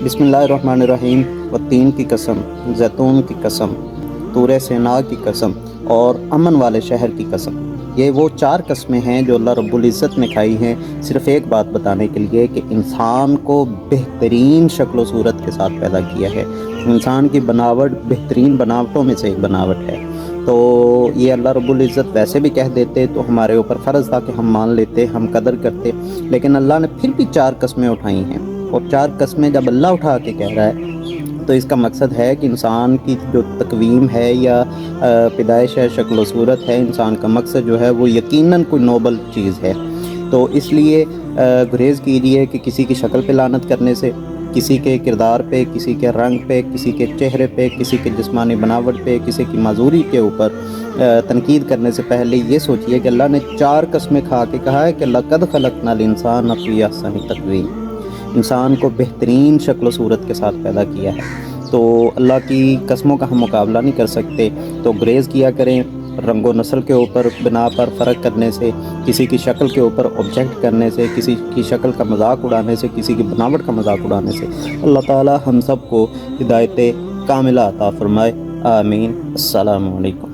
بسم اللہ الرحمن الرحیم۔ والتین کی قسم، زیتون کی قسم، طور سینا کی قسم اور امن والے شہر کی قسم۔ یہ وہ 4 قسمیں ہیں جو اللہ رب العزت نے کھائی ہیں، صرف ایک بات بتانے کے لیے کہ انسان کو بہترین شکل و صورت کے ساتھ پیدا کیا ہے۔ انسان کی بناوٹ بہترین بناوٹوں میں سے ایک بناوٹ ہے۔ تو یہ اللہ رب العزت ویسے بھی کہہ دیتے تو ہمارے اوپر فرض تھا کہ ہم مان لیتے، ہم قدر کرتے، لیکن اللہ نے پھر بھی 4 قسمیں اٹھائی ہیں، اور 4 قسمیں جب اللہ اٹھا کے کہہ رہا ہے تو اس کا مقصد ہے کہ انسان کی جو تقویم ہے یا پیدائش ہے، شکل و صورت ہے، انسان کا مقصد جو ہے وہ یقیناً کوئی نوبل چیز ہے۔ تو اس لیے گریز کیجیے کہ کسی کی شکل پہ لعنت کرنے سے، کسی کے کردار پہ، کسی کے رنگ پہ، کسی کے چہرے پہ، کسی کے جسمانی بناوٹ پہ، کسی کی معذوری کے اوپر تنقید کرنے سے پہلے یہ سوچیے کہ اللہ نے 4 قسمیں کھا کے کہا ہے کہ لَقَدْ خَلَقْنَا الْإِنسَانَ فِي أَحْسَنِ تَقْوِيمٍ، انسان کو بہترین شکل و صورت کے ساتھ پیدا کیا ہے۔ تو اللہ کی قسموں کا ہم مقابلہ نہیں کر سکتے، تو گریز کیا کریں رنگ و نسل کے اوپر بنا پر فرق کرنے سے، کسی کی شکل کے اوپر آبجیکٹ کرنے سے، کسی کی شکل کا مذاق اڑانے سے، کسی کی بناوٹ کا مذاق اڑانے سے۔ اللہ تعالی ہم سب کو ہدایت کاملہ عطا فرمائے، آمین۔ السلام علیکم۔